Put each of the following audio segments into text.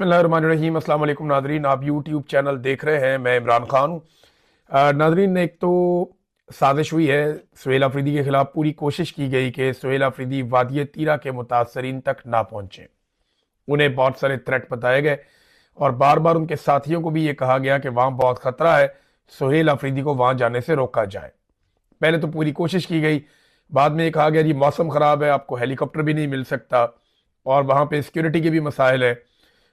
बिस्मिल्लाहिर्रहमानिर्रहीम। अस्सलाम वालेकुम नाजरीन, आप यूट्यूब चैनल देख रहे हैं। मैं इमरान खान हूँ। नाजरीन, एक तो साजिश हुई है सुहेल अफरीदी के खिलाफ। पूरी कोशिश की गई कि सुहेल अफरीदी वादिय तीरा के मुतासरीन तक ना पहुंचे। उन्हें बहुत सारे थ्रेट बताए गए और बार बार उनके साथियों को भी ये कहा गया कि वहां बहुत खतरा है, सुहेल अफरीदी को वहां जाने से रोका जाए। पहले तो पूरी कोशिश की गई, बाद में ये कहा गया जी मौसम खराब है, आपको हेलीकॉप्टर भी नहीं मिल सकता और वहां पे सिक्योरिटी के भी मसाइल है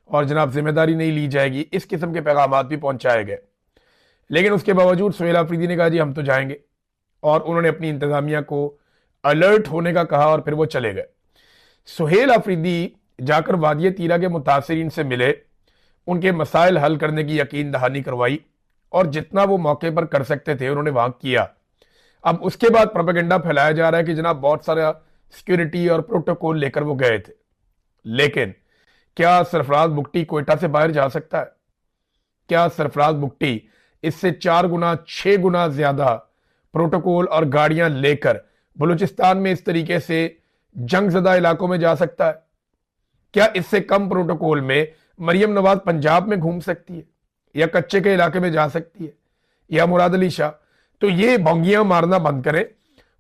और जनाब जिम्मेदारी नहीं ली जाएगी। इस किस्म के पैगाम भी पहुंचाए गए। लेकिन उसके बावजूद सुहेल अफरीदी ने कहा जी हम तो जाएंगे, और उन्होंने अपनी इंतजामिया को अलर्ट होने का कहा और फिर वो चले गए। सुहेल अफरीदी जाकर वादिय तीरा के मुतासरीन से मिले, उनके मसाइल हल करने की यकीन दहानी करवाई और जितना वो मौके पर कर सकते थे उन्होंने वहां किया। अब उसके बाद प्रोपेगेंडा फैलाया जा रहा है कि जनाब बहुत सारा सिक्योरिटी और प्रोटोकॉल लेकर वो गए थे। लेकिन क्या सरफराज बुगटी कोयटा से बाहर जा सकता है? क्या सरफराज बुगटी इससे 4 गुना 6 गुना ज्यादा प्रोटोकॉल और गाड़ियां लेकर बलूचिस्तान में इस तरीके से जंगजदा इलाकों में जा सकता है? क्या इससे कम प्रोटोकॉल में मरियम नवाज पंजाब में घूम सकती है या कच्चे के इलाके में जा सकती है या मुराद अली शाह? तो ये भोंगियां मारना बंद करें।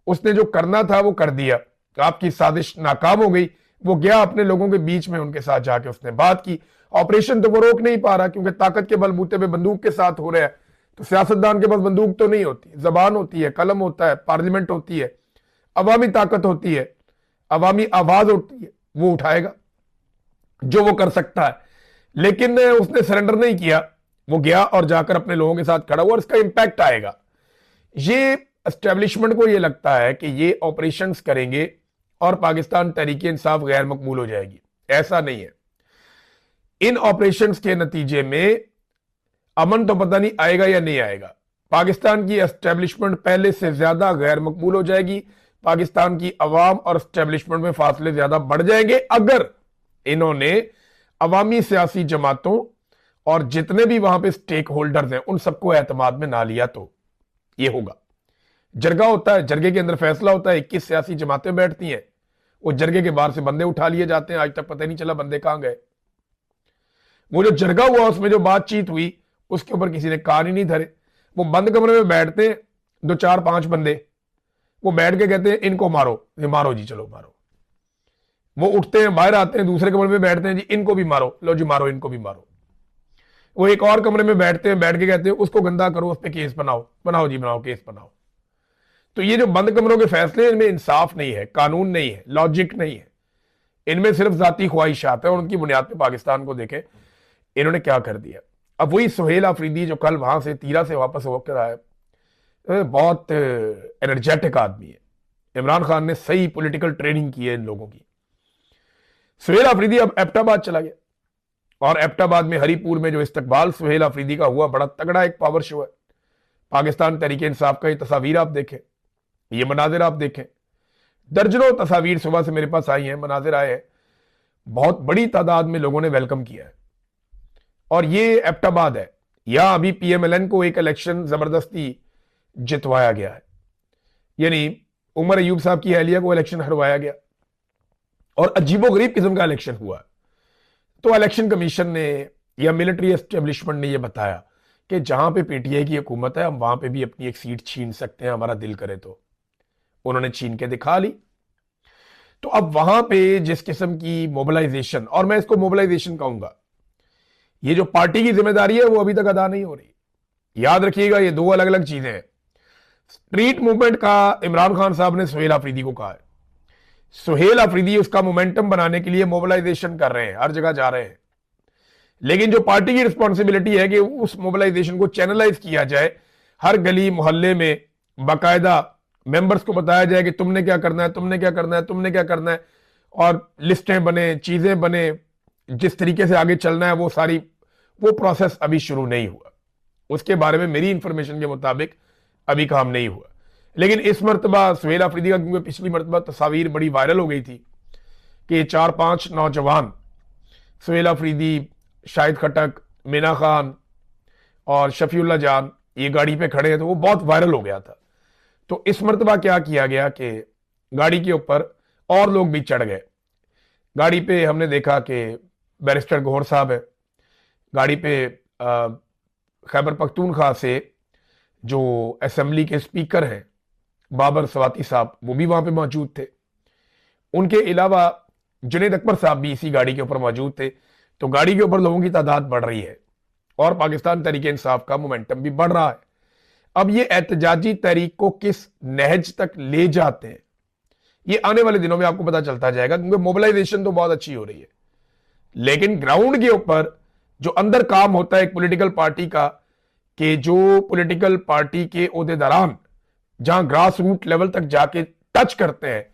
उसने जो करना था वो कर दिया। आपकी साजिश नाकाम हो गई। वो गया अपने लोगों के बीच में, उनके साथ जाके उसने बात की। ऑपरेशन तो वो रोक नहीं पा रहा क्योंकि ताकत के बलबूते पे बंदूक के साथ हो रहा है। तो सियासतदान के पास बंदूक तो नहीं होती, जबान होती है, कलम होता है, पार्लियामेंट होती है, अवामी ताकत होती है, अवामी आवाज होती है। वो उठाएगा जो वो कर सकता है। लेकिन उसने सरेंडर नहीं किया। वो गया और जाकर अपने लोगों के साथ खड़ा हुआ और इसका इंपैक्ट आएगा। ये एस्टेब्लिशमेंट को ये लगता है कि ये ऑपरेशंस करेंगे और पाकिस्तान तहरीके इंसाफ गैर मकबूल हो जाएगी। ऐसा नहीं है। इन ऑपरेशंस के नतीजे में अमन तो पता नहीं आएगा या नहीं आएगा। पाकिस्तान की एस्टेब्लिशमेंट पहले से ज्यादा गैर मकबूल हो जाएगी। पाकिस्तान की अवाम और एस्टेब्लिशमेंट में फासले ज्यादा बढ़ जाएंगे अगर इन्होंने अवामी सियासी जमातों और जितने भी वहां पे स्टेक होल्डर्स हैं उन सबको एतमाद में ना लिया। तो ये होगा। जरगा होता है, जरगे के अंदर फैसला होता है, 21 सियासी जमातें बैठती हैं। वो जरगे के बाहर से बंदे उठा लिए जाते हैं। आज तक पता नहीं चला बंदे कहां गए। वो जो जरगा हुआ उसमें जो बातचीत हुई उसके ऊपर किसी ने कान ही नहीं धरे। वो बंद कमरे में बैठते हैं 2 4 5 बंदे, वो बैठ के कहते हैं इनको मारो, ये मारो जी, चलो मारो। वो उठते हैं, बाहर आते हैं, दूसरे कमरे में बैठते हैं, जी इनको भी मारो, लो जी मारो, इनको भी मारो। वो एक और कमरे में बैठते हैं, बैठ के कहते हैं उसको गंदा करो, उस पर केस बनाओ, बनाओ जी बनाओ, केस बनाओ। तो ये जो बंद कमरों के फैसले हैं इनमें इंसाफ नहीं है, कानून नहीं है, लॉजिक नहीं है। इनमें सिर्फ जाती ख्वाहिशात है और उनकी बुनियाद पे पाकिस्तान को देखें इन्होंने क्या कर दिया। अब वही सुहेल अफरीदी जो कल वहां से तीरा से वापस होकर आया, बहुत एनर्जेटिक आदमी है। इमरान खान ने सही पॉलिटिकल ट्रेनिंग की है इन लोगों की। सुहेल अफरीदी अब एबटाबाद चला गया और एबटाबाद में हरीपुर में जो इस्तकबाल सुहेल अफरीदी का हुआ, बड़ा तगड़ा एक पावर शो है। पाकिस्तान तहरीके इंसाफ का ये तस्वीर आप देखें, ये मनाजिर आप देखें। दर्जनों तस्वीर सुबह से मेरे पास आई हैं, मनाजिर आए हैं। बहुत बड़ी तादाद में लोगों ने वेलकम किया है। और ये एबटाबाद है, यहां अभी पीएमएलएन को एक इलेक्शन जबरदस्ती जितवाया गया है। यानी उमर अयूब साहब की अहलिया को इलेक्शन हरवाया गया और अजीबोगरीब किस्म का इलेक्शन हुआ। तो इलेक्शन कमीशन ने या मिलिट्री एस्टेब्लिशमेंट ने यह बताया कि जहां पे पीटीआई की हुकूमत है हम वहां पे भी अपनी एक सीट छीन सकते हैं, हमारा दिल करे तो। उन्होंने छीन के दिखा ली। तो अब वहां पे जिस किस्म की मोबिलाइजेशन, और मैं इसको मोबिलाइजेशन कहूंगा, ये जो पार्टी की जिम्मेदारी है वो अभी तक अदा नहीं हो रही। याद रखिएगा ये 2 अलग अलग चीजें हैं। स्ट्रीट मूवमेंट का इमरान खान साहब ने सुहेल अफरीदी को कहा है। सुहेल अफरीदी उसका मोमेंटम बनाने के लिए मोबिलाइजेशन कर रहे हैं, हर जगह जा रहे हैं। लेकिन जो पार्टी की रिस्पॉन्सिबिलिटी है कि उस मोबिलाइजेशन को चैनलाइज किया जाए, हर गली मोहल्ले में बाकायदा मेंबर्स को बताया जाए कि तुमने क्या करना है, तुमने क्या करना है, तुमने क्या करना है, और लिस्टें बने, चीजें बने, जिस तरीके से आगे चलना है वो सारी, वो प्रोसेस अभी शुरू नहीं हुआ। उसके बारे में मेरी इंफॉर्मेशन के मुताबिक अभी काम नहीं हुआ। लेकिन इस मरतबा सुहेल अफरीदी का, क्योंकि पिछली मरतबा तस्वीर बड़ी वायरल हो गई थी कि 4-5 नौजवान सुहेल अफरीदी, शाहिद खटक, मीना खान और शफीउल्लाह जान ये गाड़ी पे खड़े हैं, तो वो बहुत वायरल हो गया था। तो इस मरतबा क्या किया गया कि गाड़ी के ऊपर और लोग भी चढ़ गए। गाड़ी पे हमने देखा कि बैरिस्टर गौहर साहब है, गाड़ी पे खैबर पख्तूनख्वा से जो असेंबली के स्पीकर हैं बाबर सवाती साहब, वो भी वहां पे मौजूद थे। उनके अलावा जुनैद अकबर साहब भी इसी गाड़ी के ऊपर मौजूद थे। तो गाड़ी के ऊपर लोगों की तादाद बढ़ रही है और पाकिस्तान तहरीक इंसाफ का मोमेंटम भी बढ़ रहा है। अब ये एहतजाजी तहरीक को किस नहज तक ले जाते हैं, ये आने वाले दिनों में आपको पता चलता जाएगा, क्योंकि मोबिलाइजेशन तो बहुत अच्छी हो रही है, लेकिन ग्राउंड के ऊपर जो अंदर काम होता है एक पॉलिटिकल पार्टी का, कि जो पॉलिटिकल पार्टी के ओहदेदारान जहां ग्रास रूट लेवल तक जाके टच करते हैं,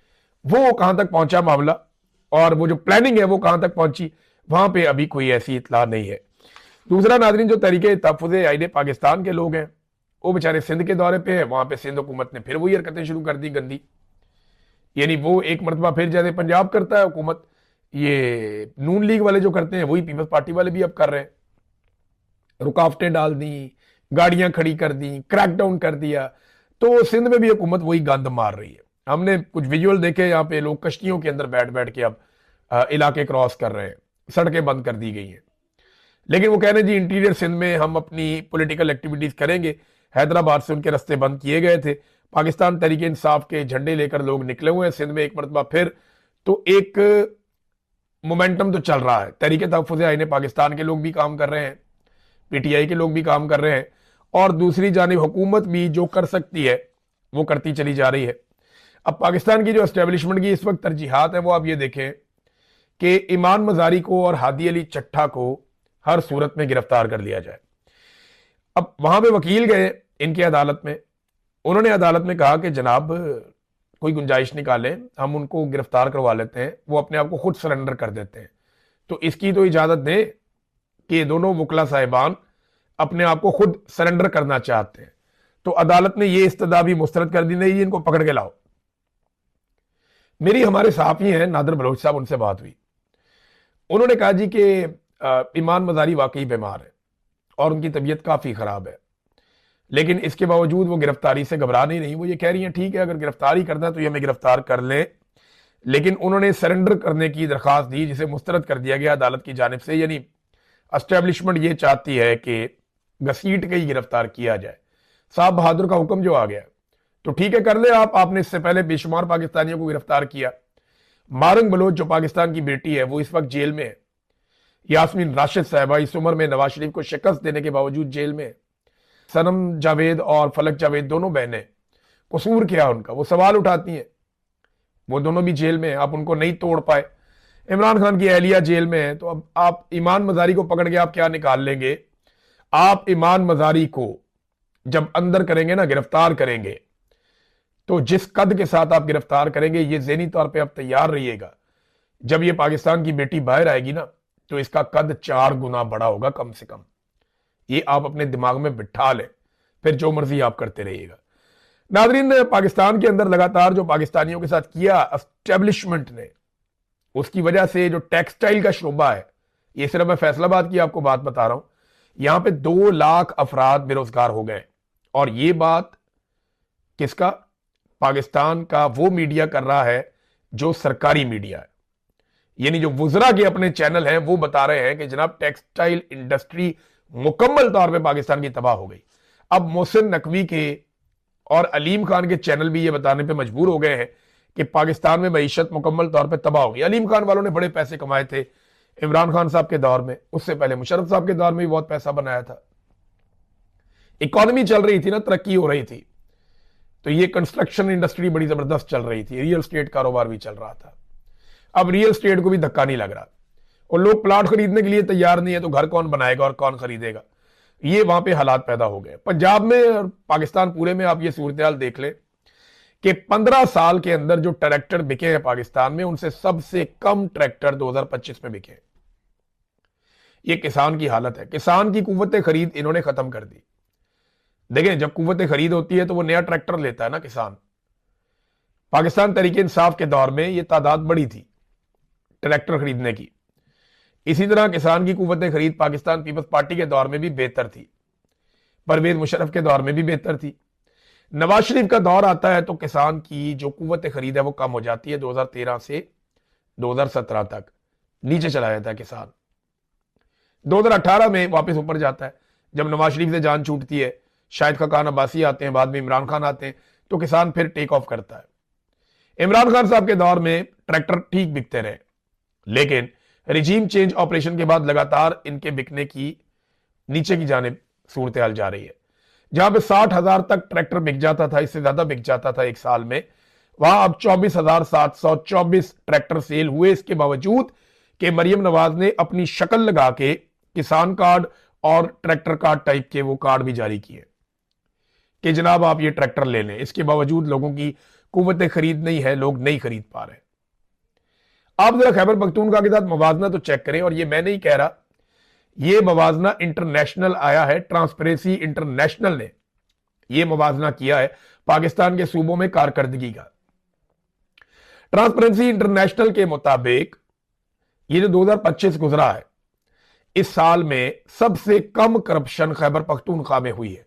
वो कहां तक पहुंचा मामला, और वो जो प्लानिंग है वो कहां तक पहुंची, वहां पे अभी कोई ऐसी इतला नहीं है। दूसरा नाजरीन, जो तरीके तहफ़्फ़ुज़ आईन पाकिस्तान के लोग हैं, वो बेचारे सिंध के दौरे पे हैं। वहां पे सिंध हुकूमत ने फिर वही हरकतें शुरू कर दी गंदी, यानी वो एक मरतबा फिर जैसे पंजाब करता है हुकूमत, ये नून लीग वाले जो करते हैं वही पीपल्स पार्टी वाले भी अब कर रहे हैं। रुकावटें डाल दी, गाड़ियां खड़ी कर दी, क्रैकडाउन कर दिया, तो सिंध में भी हुकूमत वही गंद मार रही है। हमने कुछ विजुअल देखे, यहाँ पे लोग कश्तियों के अंदर बैठ बैठ के अब इलाके क्रॉस कर रहे हैं, सड़कें बंद कर दी गई हैं। लेकिन वो कह रहे हैं जी इंटीरियर सिंध में हम अपनी पॉलिटिकल एक्टिविटीज करेंगे। हैदराबाद से उनके रास्ते बंद किए गए थे, पाकिस्तान तहरीक इंसाफ के झंडे लेकर लोग निकले हुए हैं सिंध में एक मरतबा फिर। तो एक मोमेंटम तो चल रहा है, तहरीक तहफ़्फ़ुज़ आईन पाकिस्तान के लोग भी काम कर रहे हैं, पीटीआई के लोग भी काम कर रहे हैं, और दूसरी जानिब हुकूमत भी जो कर सकती है वो करती चली जा रही है। अब पाकिस्तान की जो एस्टेब्लिशमेंट की इस वक्त तरजीहात है वो आप ये देखें कि ईमान मजारी को और हादी अली चट्ठा को हर सूरत में गिरफ्तार कर लिया जाए। अब वहां पे वकील गए इनकी अदालत में, उन्होंने अदालत में कहा कि जनाब कोई गुंजाइश निकालें, हम उनको गिरफ्तार करवा लेते हैं, वो अपने आप को खुद सरेंडर कर देते हैं, तो इसकी तो इजाजत दें कि दोनों वकला साहिबान अपने आप को खुद सरेंडर करना चाहते हैं। तो अदालत ने ये इस्तदा भी मुस्तरद कर दी, नहीं इनको पकड़ के लाओ। मेरी हमारे सहाफी हैं नादिर बलोच साहब, उनसे बात हुई, उन्होंने कहा जी कि ईमान मजारी वाकई बीमार है और उनकी तबीयत काफी खराब है, लेकिन इसके बावजूद वो गिरफ्तारी से घबरा नहीं रही। वो ये कह रही हैं ठीक है अगर गिरफ्तारी करना है तो ये हमें गिरफ्तार कर ले, लेकिन उन्होंने सरेंडर करने की दरखास्त दी जिसे मुस्तरद कर दिया गया अदालत की जानिब से। यानी एस्टेब्लिशमेंट ये चाहती है कि घसीट के ही गिरफ्तार किया जाए। साहब बहादुर का हुक्म जो आ गया तो ठीक है कर ले आप, आपने इससे पहले बेशुमार पाकिस्तानियों को गिरफ्तार किया। मारंग बलोच जो पाकिस्तान की बेटी है वो इस वक्त जेल में है। यास्मीन राशिद साहबा इस उम्र में नवाज शरीफ को शिकस्त देने के बावजूद जेल में है। सनम जावेद और फलक जावेद दोनों बहनें, कसूर क्या उनका, वो सवाल उठाती हैं, वो दोनों भी जेल में हैं, आप उनको नहीं तोड़ पाए। इमरान खान की अहलिया जेल में है, तो अब आप ईमान मजारी को पकड़ के आप क्या निकाल लेंगे? आप ईमान मजारी को जब अंदर करेंगे ना, गिरफ्तार करेंगे, तो जिस कद के साथ आप गिरफ्तार करेंगे ये ज़हनी तौर पे आप तैयार रहिएगा, जब ये पाकिस्तान की बेटी बाहर आएगी ना तो इसका कद 4 गुना बड़ा होगा कम से कम। ये आप अपने दिमाग में बिठा लें, फिर जो मर्जी आप करते रहिएगा। नादरीन, पाकिस्तान के अंदर लगातार जो पाकिस्तानियों के साथ किया एस्टेब्लिशमेंट ने, उसकी वजह से जो टेक्सटाइल का शोबा है, ये सिर्फ मैं फैसलाबाद की आपको बात बता रहा हूं, यहां पे 2 लाख अफराद बेरोजगार हो गए। और ये बात किसका? पाकिस्तान का वो मीडिया कर रहा है जो सरकारी मीडिया है, यानी जो वुजरा के अपने चैनल हैं वो बता रहे हैं कि जनाब टेक्सटाइल इंडस्ट्री मुकम्मल तौर पे पाकिस्तान की तबाह हो गई। अब मोहसिन नकवी के और अलीम खान के चैनल भी ये बताने पे मजबूर हो गए हैं कि पाकिस्तान में मईशत मुकम्मल तौर पे तबाह हो गई। अलीम खान वालों ने बड़े पैसे कमाए थे इमरान खान साहब के दौर में, उससे पहले मुशर्रफ साहब के दौर में भी बहुत पैसा बनाया था, इकॉनमी चल रही थी ना, तरक्की हो रही थी, तो ये कंस्ट्रक्शन इंडस्ट्री बड़ी जबरदस्त चल रही थी, रियल स्टेट कारोबार भी चल रहा था। अब रियल स्टेट को भी धक्का नहीं लग रहा और लोग प्लाट खरीदने के लिए तैयार नहीं है, तो घर कौन बनाएगा और कौन खरीदेगा? ये वहां पे हालात पैदा हो गए। पंजाब में और पाकिस्तान पूरे में आप ये सूरत हाल देख ले कि 15 साल के अंदर जो ट्रैक्टर बिके हैं पाकिस्तान में, उनसे सबसे कम ट्रैक्टर 2025 में बिके हैं। ये किसान की हालत है। किसान की कुव्वत खरीद इन्होंने खत्म कर दी। देखें, जब कुव्वत खरीद होती है तो वो नया ट्रैक्टर लेता है ना किसान। पाकिस्तान तहरीक इंसाफ के दौर में ये तादाद बढ़ी थी ट्रैक्टर खरीदने की। इसी तरह किसान की कुव्वत खरीद पाकिस्तान पीपल्स पार्टी के दौर में भी बेहतर थी, परवेज मुशर्रफ के दौर में भी बेहतर थी। नवाज शरीफ का दौर आता है तो किसान की जो कुव्वत खरीद है वो कम हो जाती है। 2013 से 2017 तक नीचे चला जाता है किसान। 2018 में वापस ऊपर जाता है, जब नवाज शरीफ से जान छूटती है, शाहिद खान अब्बासी आते हैं, बाद में इमरान खान आते हैं, तो किसान फिर टेक ऑफ करता है। इमरान खान साहब के दौर में ट्रैक्टर ठीक बिकते रहे, लेकिन रिजीम चेंज ऑपरेशन के बाद लगातार इनके बिकने की नीचे की जानिब सूरत हाल जा रही है। जहां पे 60,000 तक ट्रैक्टर बिक जाता था, इससे ज्यादा बिक जाता था एक साल में, वहां अब 24,724 ट्रैक्टर सेल हुए। इसके बावजूद कि मरियम नवाज ने अपनी शक्ल लगा के किसान कार्ड और ट्रैक्टर कार्ड टाइप के वो कार्ड भी जारी किए कि जनाब आप ये ट्रैक्टर ले लें। इसके बावजूद लोगों की कुव्वत खरीद नहीं है, लोग नहीं खरीद पा रहे। आप जरा खैबर पख्तूनख्वा के साथ मवाजना तो चेक करें, और ये मैं नहीं कह रहा, ये मवाजना इंटरनेशनल आया है, ट्रांसपेरेंसी इंटरनेशनल ने यह मवाजना किया है पाकिस्तान के सूबों में कारकर्दगी का। ट्रांसपेरेंसी इंटरनेशनल के मुताबिक ये जो 2025 गुजरा है, इस साल में सबसे कम करप्शन खैबर पख्तूनख्वा में हुई है।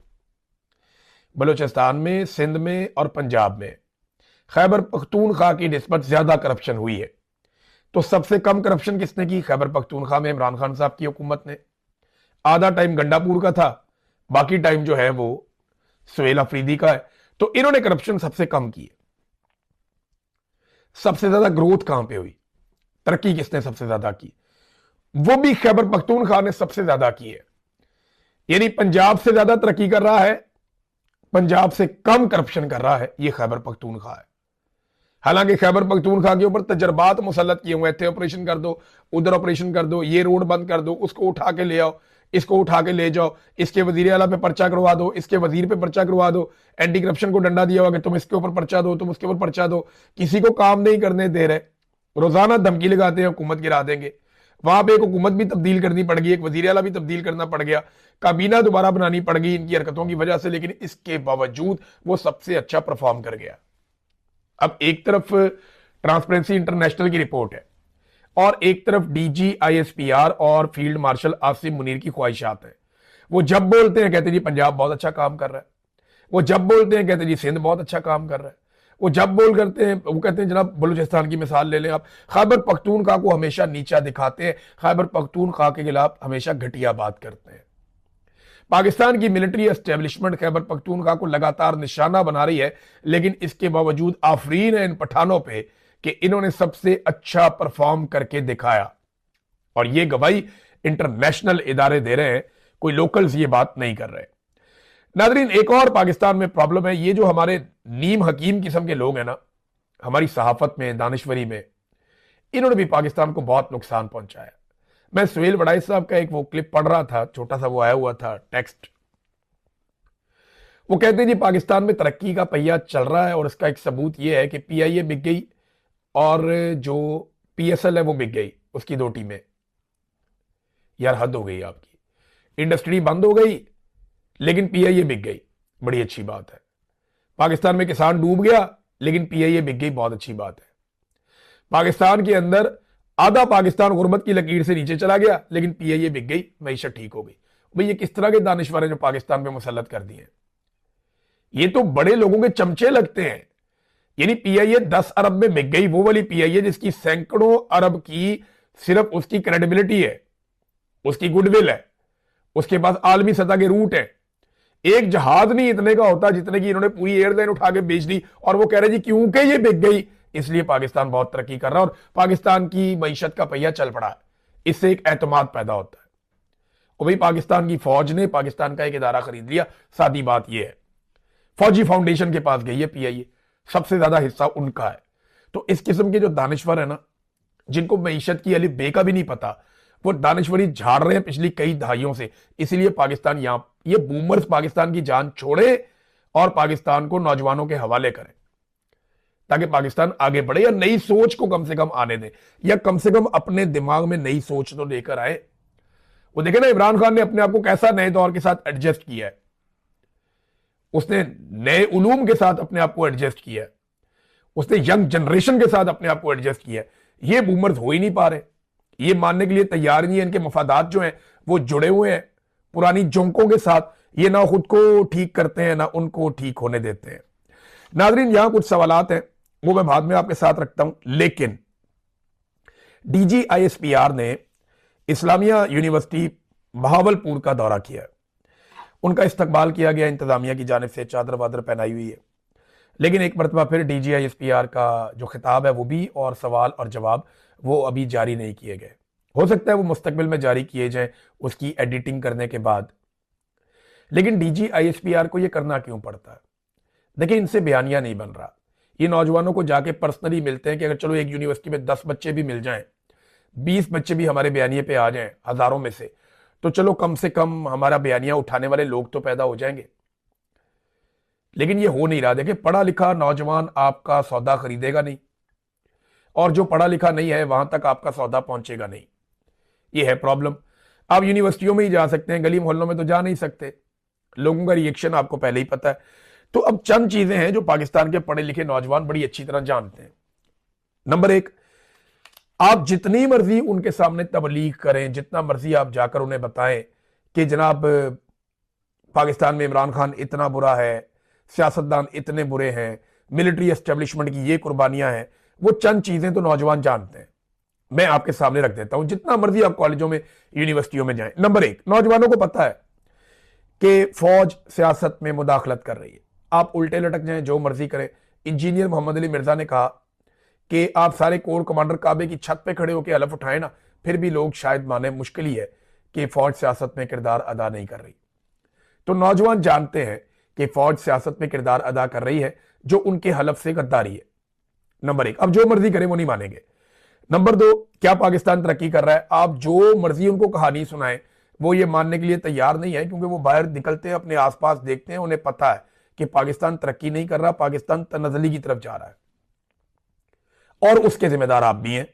बलूचिस्तान में, सिंध में और पंजाब में खैबर पख्तूनख्वा की निस्बत ज्यादा करप्शन हुई है। तो सबसे कम करप्शन किसने की? खैबर पख्तूनख्वा में इमरान खान साहब की हुकूमत ने। आधा टाइम गंडापुर का था, बाकी टाइम जो है वो सुहेल अफरीदी का है। तो इन्होंने करप्शन सबसे कम की है। सबसे ज्यादा ग्रोथ कहां पे हुई, तरक्की किसने सबसे ज्यादा की? वो भी खैबर पख्तूनख्वा ने सबसे ज्यादा की है। यानी पंजाब से ज्यादा तरक्की कर रहा है, पंजाब से कम करप्शन कर रहा है ये खैबर पख्तूनख्वा है। हालांकि खैबर पख्तूनख्वा के ऊपर तजर्बात मुसल्लत किए हुए थे, ऑपरेशन कर दो, उधर ऑपरेशन कर दो, ये रोड बंद कर दो, उसको उठा के ले आओ, इसको उठा के ले जाओ, इसके वजीर आला पे पर्चा करवा दो, इसके वजीर पे पर्चा करवा दो, एंटी करप्शन को डंडा दिया हुआ कि तुम इसके ऊपर पर्चा दो, तुम उसके ऊपर पर्चा दो। किसी को काम नहीं करने दे रहे, रोजाना धमकी लगाते हैं हुकूमत गिरा देंगे। वहां पे एक हुकूमत भी तब्दील करनी पड़ गई, एक वजीर आला भी तब्दील करना पड़ गया, काबीना दोबारा बनानी पड़ गई इनकी हरकतों की वजह से, लेकिन इसके बावजूद वो सबसे अच्छा परफॉर्म कर गया। अब एक तरफ ट्रांसपेरेंसी इंटरनेशनल की रिपोर्ट है और एक तरफ डीजी आईएसपीआर और फील्ड मार्शल आसिम मुनीर की ख्वाहिशात है। वो जब बोलते हैं कहते जी पंजाब बहुत अच्छा काम कर रहा है, वो जब बोलते हैं कहते जी सिंध बहुत अच्छा काम कर रहा है, वो जब बोल करते हैं वो कहते हैं जनाब बलूचिस्तान की मिसाल ले लें आप, खैबर पख्तूनख्वा को हमेशा नीचा दिखाते हैं, खैबर पख्तूनख्वा के खिलाफ हमेशा घटिया बात करते हैं। पाकिस्तान की मिलिट्री एस्टेब्लिशमेंट खैबर पख्तूनख्वा को लगातार निशाना बना रही है, लेकिन इसके बावजूद आफरीन है इन पठानों पे कि इन्होंने सबसे अच्छा परफॉर्म करके दिखाया। और ये गवाही इंटरनेशनल इदारे दे रहे हैं, कोई लोकल्स ये बात नहीं कर रहे। नादरीन, एक और पाकिस्तान में प्रॉब्लम है, ये जो हमारे नीम हकीम किस्म के लोग हैं ना, हमारी सहाफत में, दानिश्वरी में, इन्होंने भी पाकिस्तान को बहुत नुकसान पहुंचाया। मैं सुहेल वड़ाई साहब का एक वो क्लिप पढ़ रहा था, छोटा सा वो आया हुआ था टेक्स्ट। वो कहते हैं जी पाकिस्तान में तरक्की का पहिया चल रहा है और इसका एक सबूत ये है कि पीआईए बिक गई और जो पीएसएल है वो बिक गई, उसकी 2 टीमें। यार हद हो गई आपकी, इंडस्ट्री बंद हो गई लेकिन पीआईए बिक गई, बड़ी अच्छी बात है। पाकिस्तान में किसान डूब गया लेकिन पीआईए बिक गई, बहुत अच्छी बात है। पाकिस्तान के अंदर आधा पाकिस्तान गुर्बत की लकीर से नीचे चला गया लेकिन पीआईए बिक गई, मईशत ठीक हो गई। भाई ये किस तरह के दानिश्वर हैं जो पाकिस्तान पे मुसल्लत कर दिए? ये तो बड़े लोगों के चमचे लगते हैं। यानी पीआईए 10 अरब में बिक गई, वो वाली पीआईए जिसकी सैकड़ों अरब की सिर्फ उसकी क्रेडिबिलिटी है, उसकी गुडविल है, उसके पास आलमी सतह के रूट है। एक जहाज नहीं इतने का होता जितने की इन्होंने पूरी एयरलाइन उठा के बेच दी, और वो कह रहे जी क्योंकि ये बिक गई इसलिए पाकिस्तान बहुत तरक्की कर रहा है और पाकिस्तान की मईशत का पहिया चल पड़ा है। इससे एक एतमाद पैदा होता है। और भाई पाकिस्तान की फौज ने पाकिस्तान का एक इदारा खरीद लिया, सादी बात यह है, फौजी फाउंडेशन के पास गई है पीआईए, सबसे ज्यादा हिस्सा उनका है। तो इस किस्म के जो दानिश्वर है ना, जिनको मईशत की अलिफ बे का भी नहीं पता, वो दानिश्वरी झाड़ रहे हैं पिछली कई दहाइयों से। इसलिए पाकिस्तान यहां, ये बूमर्स पाकिस्तान की जान छोड़े और पाकिस्तान को नौजवानों के हवाले करें ताकि पाकिस्तान आगे बढ़े, या नई सोच को कम से कम आने दें, या कम से कम अपने दिमाग में नई सोच तो लेकर आए। वो देखे ना इमरान खान ने अपने आप को कैसा नए दौर के साथ एडजस्ट किया है, उसने नए उलूम के साथ अपने आप को एडजस्ट किया है, उसने यंग जनरेशन के साथ अपने आप को एडजस्ट किया है। ये बूमर्स हो ही नहीं पा रहे, ये मानने के लिए तैयार नहीं है। इनके मफादात जो हैं वो जुड़े हुए हैं पुरानी जोंकों के साथ, ये ना खुद को ठीक करते हैं ना उनको ठीक होने देते हैं। नाजरीन, यहां कुछ सवालात हैं वो मैं बाद में आपके साथ रखता हूं, लेकिन डीजी आईएसपीआर ने इस्लामिया यूनिवर्सिटी बहावलपुर का दौरा किया। उनका इस्तकबाल किया गया इंतजामिया की जानिब से, चादर वादर पहनाई हुई है। लेकिन एक मरतबा फिर DGISPR का जो खिताब है वो भी, और सवाल और जवाब वो अभी जारी नहीं किए गए। हो सकता है वो मुस्तकबिल में जारी किए जाएं उसकी एडिटिंग करने के बाद। लेकिन DGISPR को ये करना क्यों पड़ता है? देखिए, इनसे बयानिया नहीं बन रहा। ये नौजवानों को जाके पर्सनली मिलते हैं कि अगर चलो एक यूनिवर्सिटी में 10 बच्चे भी मिल जाएं, 20 बच्चे भी हमारे बयानिए पे आ जाएं हजारों में से चलो कम से कम हमारा बयानिया उठाने वाले लोग तो पैदा हो जाएंगे। लेकिन ये हो नहीं रहा। देखिए, पढ़ा लिखा नौजवान आपका सौदा खरीदेगा नहीं, और जो पढ़ा लिखा नहीं है वहां तक आपका सौदा पहुंचेगा नहीं। ये है प्रॉब्लम। आप यूनिवर्सिटियों में ही जा सकते हैं, गली मोहल्लों में तो जा नहीं सकते। लोगों का रिएक्शन आपको पहले ही पता है। तो अब चंद चीजें हैं जो पाकिस्तान के पढ़े लिखे नौजवान बड़ी अच्छी तरह जानते हैं। नंबर एक, आप जितनी मर्जी उनके सामने तबलीग करें, जितना मर्जी आप जाकर उन्हें बताएं कि जनाब पाकिस्तान में इमरान खान इतना बुरा है, सियासतदान इतने बुरे हैं, मिलिट्री एस्टेब्लिशमेंट की ये कुर्बानियां हैं, वो चंद चीजें तो नौजवान जानते हैं। मैं आपके सामने रख देता हूं, जितना मर्जी आप कॉलेजों में यूनिवर्सिटियों में जाएं। नंबर एक, नौजवानों को पता है कि फौज सियासत में मुदाखलत कर रही है। आप उल्टे लटक जाएं, जो मर्जी करें। इंजीनियर मोहम्मद अली मिर्जा ने कहा कि आप सारे कोर कमांडर काबे की छत पे खड़े होकर हलफ उठाए ना, फिर भी लोग शायद माने, मुश्किल ही है कि फौज सियासत में किरदार अदा नहीं कर रही। तो नौजवान जानते हैं कि फौज सियासत में किरदार अदा कर रही है, जो उनके हलफ से गद्दारी है। नंबर एक, अब जो मर्जी करें वो नहीं मानेंगे। नंबर दो, क्या पाकिस्तान तरक्की कर रहा है? आप जो मर्जी उनको कहानी सुनाएं, वो ये मानने के लिए तैयार नहीं है, क्योंकि वो बाहर निकलते हैं, अपने आसपास देखते हैं, उन्हें पता है कि पाकिस्तान तरक्की नहीं कर रहा, पाकिस्तान तनज़ली की तरफ जा रहा है, और उसके जिम्मेदार आप भी हैं।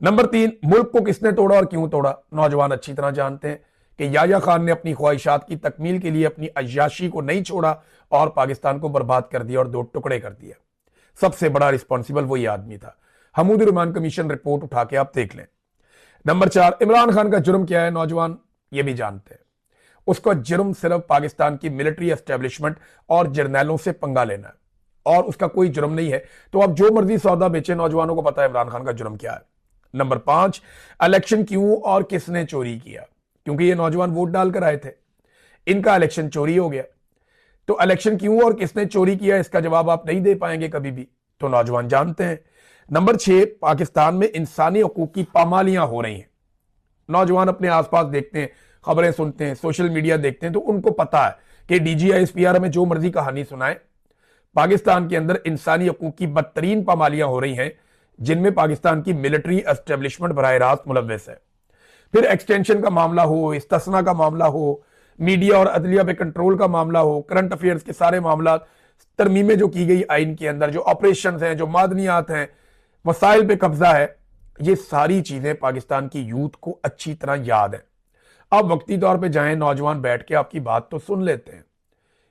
नंबर तीन, मुल्क को किसने तोड़ा और क्यों तोड़ा? नौजवान अच्छी तरह जानते हैं कि याया खान ने अपनी ख्वाहिशात की तकमील के लिए अपनी अय्याशी को नहीं छोड़ा और पाकिस्तान को बर्बाद कर दिया और दो टुकड़े कर दिया। सबसे बड़ा रिस्पॉन्सिबल वही आदमी था। हमूद रहमान कमीशन रिपोर्ट उठा के आप देख लें। नंबर चार, इमरान खान का जुर्म क्या है? नौजवान ये भी जानते हैं। उसका जुर्म सिर्फ पाकिस्तान की मिलिट्री एस्टेब्लिशमेंट और जर्नैलों से पंगा लेना है, और उसका कोई जुर्म नहीं है। तो आप जो मर्जी सौदा बेचे, नौजवानों को पता है इमरान खान का जुर्म क्या है। नंबर पांच, इलेक्शन क्यों और किसने चोरी किया? क्योंकि ये नौजवान वोट डालकर आए थे, इनका इलेक्शन चोरी हो गया। तो इलेक्शन क्यों और किसने चोरी किया, इसका जवाब आप नहीं दे पाएंगे कभी भी। तो नौजवान जानते हैं। नंबर छह, पाकिस्तान में इंसानी हकूक की पामालियां हो रही हैं। नौजवान अपने आसपास देखते हैं, खबरें सुनते हैं, सोशल मीडिया देखते हैं, तो उनको पता है कि DGISPR में जो मर्जी कहानी सुनाए, पाकिस्तान के अंदर इंसानी हकूक की बदतरीन पामालियां हो रही हैं, जिनमें पाकिस्तान की मिलिट्री एस्टेब्लिशमेंट बराह रास्त मुलव्वस है। फिर एक्सटेंशन का मामला हो, इस्तिस्ना का मामला हो, मीडिया और अदलिया पे कंट्रोल का मामला हो, करंट अफेयर्स के सारे मामला, तरमीमें जो की गई आइन के अंदर, जो ऑपरेशन हैं, जो मादनियात हैं, वसाइल पे कब्जा है, ये सारी चीजें पाकिस्तान की यूथ को अच्छी तरह याद है। अब वक्ती तौर पे जाएं, नौजवान बैठ के आपकी बात तो सुन लेते हैं।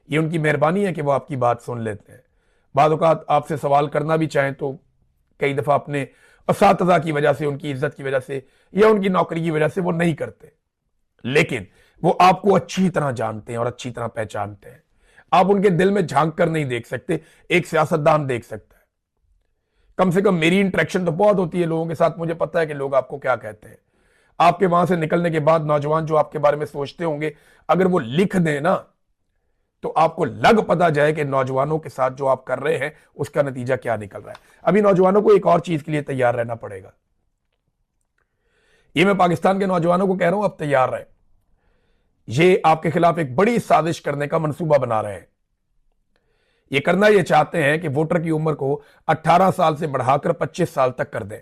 ये उनकी मेहरबानी है कि वो आपकी बात सुन लेते हैं। बाद औक़ात आपसे सवाल करना भी चाहें तो कई दफा अपने असातिज़ा की वजह से, उनकी इज्जत की वजह से, या उनकी नौकरी की वजह से वो नहीं करते। लेकिन वो आपको अच्छी तरह जानते हैं और अच्छी तरह पहचानते हैं। आप उनके दिल में झांक कर नहीं देख सकते, एक सियासतदान देख सकता है। कम से कम मेरी इंटरेक्शन तो बहुत होती है लोगों के साथ, मुझे पता है कि लोग आपको क्या कहते हैं। आपके वहां से निकलने के बाद नौजवान जो आपके बारे में सोचते होंगे, अगर वो लिख दें ना, तो आपको लग पता जाए कि नौजवानों के साथ जो आप कर रहे हैं उसका नतीजा क्या निकल रहा है। अभी नौजवानों को एक और चीज के लिए तैयार रहना पड़ेगा। ये मैं पाकिस्तान के नौजवानों को कह रहा हूं, अब तैयार रहे। ये आपके खिलाफ एक बड़ी साजिश करने का मंसूबा बना रहे हैं। ये करना ये चाहते हैं कि वोटर की उम्र को 18 साल से बढ़ाकर 25 साल तक कर दें,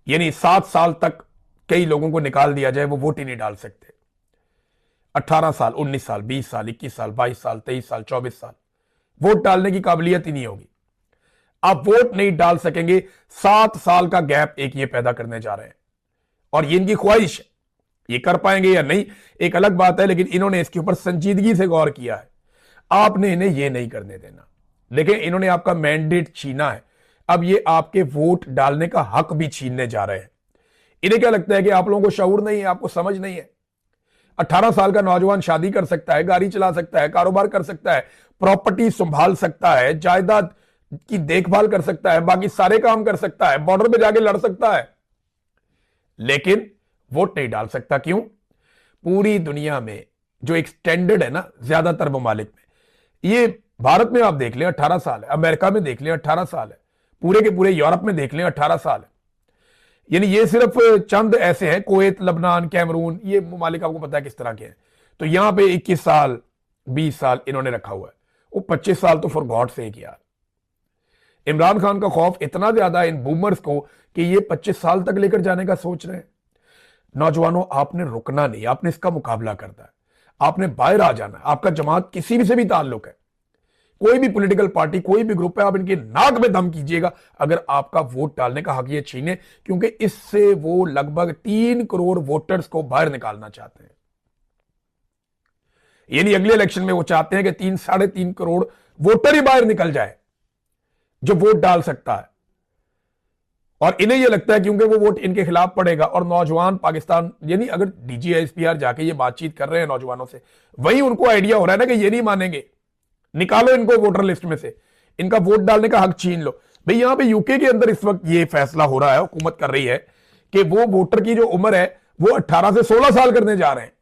यानी 7 साल तक कई लोगों को निकाल दिया जाए, वो वोट ही नहीं डाल सकते। 18 साल, 19 साल, 20 साल, 21 साल, 22 साल, 23 साल, 24 साल, वोट डालने की काबिलियत ही नहीं होगी। आप वोट नहीं डाल सकेंगे। 7 साल का गैप एक ये पैदा करने जा रहे हैं, और ये इनकी ख्वाहिश है। ये कर पाएंगे या नहीं एक अलग बात है, लेकिन इन्होंने इसके ऊपर संजीदगी से गौर किया है। आपने इन्हें ये नहीं करने देना। देखिए, इन्होंने आपका मैंडेट छीना है, अब ये आपके वोट डालने का हक भी छीनने जा रहे हैं। इन्हें क्या लगता है कि आप लोगों को शऊर नहीं है, आपको समझ नहीं है। 18 साल का नौजवान शादी कर सकता है, गाड़ी चला सकता है, कारोबार कर सकता है, प्रॉपर्टी संभाल सकता है, जायदाद की देखभाल कर सकता है, बाकी सारे काम कर सकता है, बॉर्डर पे जाके लड़ सकता है, लेकिन वोट नहीं डाल सकता। क्यों? पूरी दुनिया में जो एक स्टैंडर्ड है ना ज्यादातर ममालिक में, ये भारत में आप देख लें 18 साल है, अमेरिका में देख लें 18 साल है, पूरे के पूरे यूरोप में देख लें 18 साल है। यानी ये सिर्फ चंद ऐसे हैं, कुवैत, लबनान, कैमरून, ये ममालिक आपको पता है किस तरह के हैं। तो यहां पे 21 साल 20 साल इन्होंने रखा हुआ है, वो 25 साल तो फॉर गॉड सेक यार। इमरान खान का खौफ इतना ज्यादा इन बूमर्स को कि ये 25 साल तक लेकर जाने का सोच रहे हैं। नौजवानों, आपने रुकना नहीं, आपने इसका मुकाबला करना है, आपने बाहर आ जाना है। आपका जमात किसी भी से भी ताल्लुक है, कोई भी पॉलिटिकल पार्टी, कोई भी ग्रुप है, आप इनके नाक में दम कीजिएगा अगर आपका वोट डालने का हक ये छीने, क्योंकि इससे वो लगभग 3 करोड़ वोटर्स को बाहर निकालना चाहते हैं। यानी अगले इलेक्शन में वो चाहते हैं कि 3-3.5 करोड़ वोटर ही बाहर निकल जाए जो वोट डाल सकता है। और इन्हें यह लगता है क्योंकि वो वोट इनके खिलाफ पड़ेगा। और नौजवान पाकिस्तान, यानी अगर DGSPR जाके ये बातचीत कर रहे हैं नौजवानों से, वही उनको आइडिया हो रहा है ना कि ये नहीं मानेंगे, निकालो इनको वोटर लिस्ट में से, इनका वोट डालने का हक छीन लो। भाई यहां पे यूके के अंदर इस वक्त ये फैसला हो रहा है, हुकूमत कर रही है कि वो वोटर की जो उम्र है वो 18 से 16 साल करने जा रहे हैं,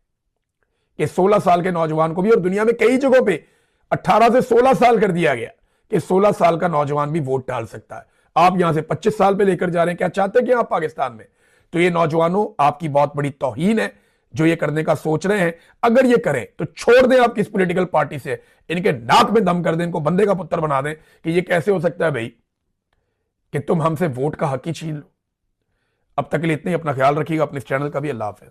कि 16 साल के नौजवान को भी, और दुनिया में कई जगहों पे 18 से 16 साल कर दिया गया कि 16 साल का नौजवान भी वोट डाल सकता है। आप यहां से 25 साल पे लेकर जा रहे हैं। क्या चाहते हैं कि आप पाकिस्तान में? तो ये नौजवानों, आपकी बहुत बड़ी तौहीन है जो ये करने का सोच रहे हैं। अगर ये करें तो छोड़ दें आप किस पॉलिटिकल पार्टी से, इनके नाक में दम कर दें, इनको बंदे का पुत्र बना दें कि ये कैसे हो सकता है भाई कि तुम हमसे वोट का हक ही छीन लो। अब तक के लिए इतने ही, अपना ख्याल रखिएगा, अपने इस चैनल का भी। अल्लाह हाफिज।